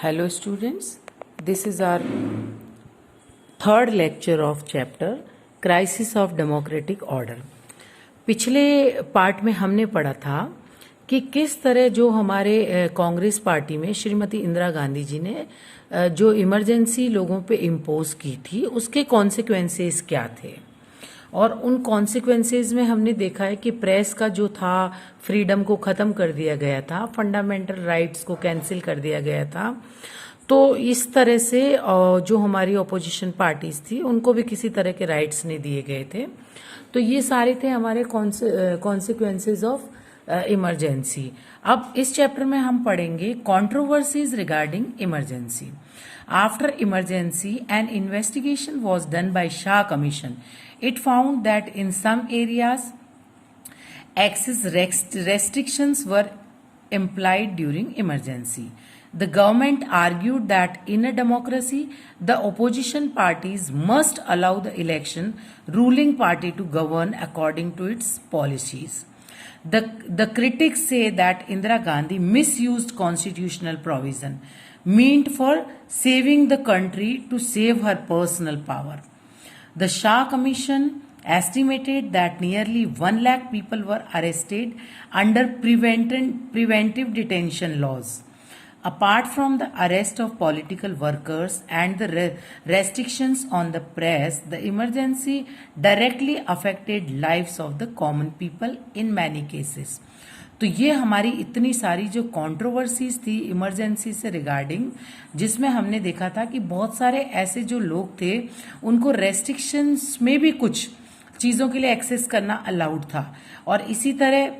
Hello students, this is our third lecture of chapter Crisis of Democratic Order। पिछले part में हमने पढ़ा था कि किस तरह जो हमारे कांग्रेस पार्टी में श्रीमती इंदिरा गांधी जी ने जो इमरजेंसी लोगों पे इम्पोज की थी उसके कॉन्सिक्वेंसेस क्या थे, और उन कॉन्सिक्वेंसेस में हमने देखा है कि प्रेस का जो था फ्रीडम को ख़त्म कर दिया गया था, फंडामेंटल राइट्स को कैंसिल कर दिया गया था। तो इस तरह से जो हमारी ऑपोजिशन पार्टीज थी उनको भी किसी तरह के राइट्स नहीं दिए गए थे। तो ये सारे थे हमारे कॉन्सिक्वेंसेस ऑफ इमरजेंसी। अब इस चैप्टर में हम पढ़ेंगे controversies regarding emergency. After emergency N investigation was done by Shah commission. It found that in some areas access restrictions were implied during emergency. The government argued that in a democracy, the opposition parties must allow the election ruling party to govern according to its policies. The critics say that Indira Gandhi misused constitutional provision meant for saving the country to save her personal power. The Shah Commission estimated that nearly 1 lakh people were arrested under preventive detention laws. Apart from the arrest of political workers and the restrictions on the press, the emergency directly affected lives of the common people in many cases. तो ये हमारी इतनी सारी जो controversies थी emergency से regarding, जिसमें हमने देखा था कि बहुत सारे ऐसे जो लोग थे उनको रेस्ट्रिक्शंस में भी कुछ चीज़ों के लिए एक्सेस करना अलाउड था, और इसी तरह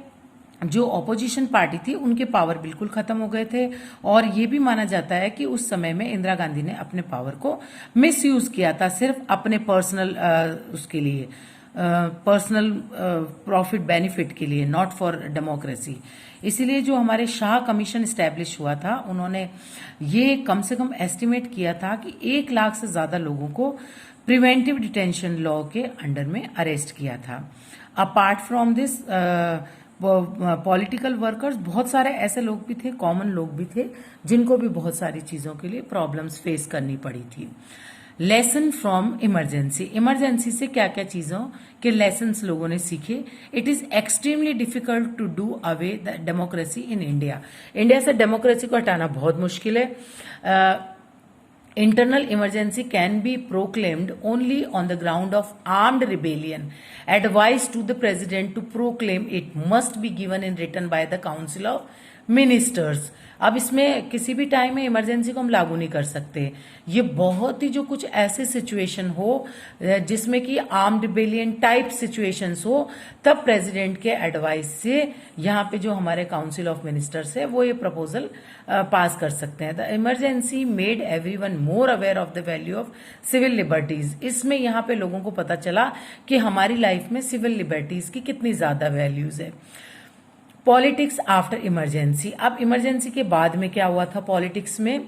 जो ऑपोजिशन पार्टी थी उनके पावर बिल्कुल खत्म हो गए थे। और ये भी माना जाता है कि उस समय में इंदिरा गांधी ने अपने पावर को मिसयूज किया था सिर्फ अपने पर्सनल उसके लिए, पर्सनल प्रॉफिट बेनिफिट के लिए, नॉट फॉर डेमोक्रेसी। इसीलिए जो हमारे शाह कमीशन स्टैब्लिश हुआ था उन्होंने ये कम से कम एस्टिमेट किया था कि 1 लाख से ज्यादा लोगों को प्रिवेंटिव डिटेंशन लॉ के अंडर में अरेस्ट किया था। Apart from this political workers, बहुत सारे ऐसे लोग भी थे, कॉमन लोग भी थे जिनको भी बहुत सारी चीजों के लिए प्रॉब्लम्स फेस करनी पड़ी थी। Lesson from emergency. इमरजेंसी से क्या क्या चीजों के लेसन्स लोगों ने सीखे। It is extremely difficult to do away the democracy in India. India से डेमोक्रेसी को हटाना बहुत मुश्किल है। Internal emergency can be proclaimed only on the ground of armed rebellion. Advice to the president to proclaim it must be given in written by the council of ministers. अब इसमें किसी भी टाइम में इमरजेंसी को हम लागू नहीं कर सकते। ये बहुत ही जो कुछ ऐसे सिचुएशन हो जिसमें कि आर्म्ड रिबेलियन टाइप सिचुएशंस हो, तब प्रेसिडेंट के एडवाइस से यहाँ पे जो हमारे काउंसिल ऑफ मिनिस्टर्स है वो ये प्रपोजल पास कर सकते हैं। The emergency made everyone more aware of the value of civil liberties. इसमें यहाँ पे लोगों को पता चला कि हमारी लाइफ में सिविल लिबर्टीज की कितनी ज्यादा वैल्यूज है। Politics after emergency. अब इमरजेंसी के बाद में क्या हुआ था पॉलिटिक्स में,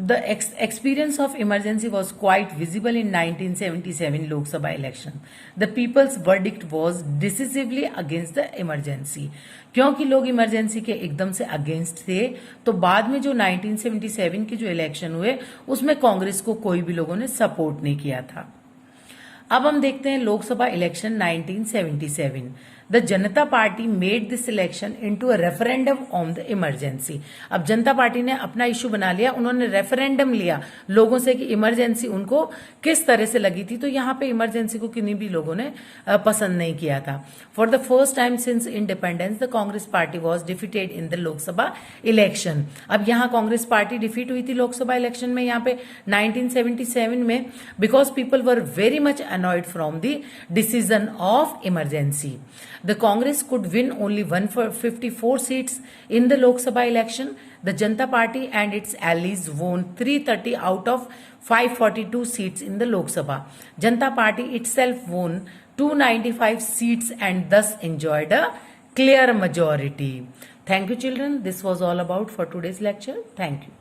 the experience of emergency was quite visible in 1977 Lok Sabha election. The people's verdict was decisively against the emergency. क्योंकि लोग इमरजेंसी के एकदम से अगेंस्ट थे, तो बाद में जो 1977 के जो इलेक्शन हुए उसमें कांग्रेस को कोई भी लोगों ने सपोर्ट नहीं किया था। अब हम देखते हैं Lok Sabha election 1977। The Janata party made this election into a referendum on the emergency. अब जनता पार्टी ने अपना इशू बना लिया, उन्होंने रेफरेंडम लिया लोगों से कि इमरजेंसी उनको किस तरह से लगी थी। तो यहाँ पे इमरजेंसी को किन्हीं भी लोगों ने पसंद नहीं किया था। For the first time since independence the Congress party was defeated in the Lok Sabha election. अब यहाँ कांग्रेस पार्टी डिफीट हुई थी लोकसभा इलेक्शन में यहाँ पे 1977 में, because people were very much annoyed from the decision of emergency. The Congress could win only 154 seats in the Lok Sabha election. The Janata Party and its allies won 330 out of 542 seats in the Lok Sabha. Janata Party itself won 295 seats and thus enjoyed a clear majority. Thank you children. This was all about for today's lecture. Thank you.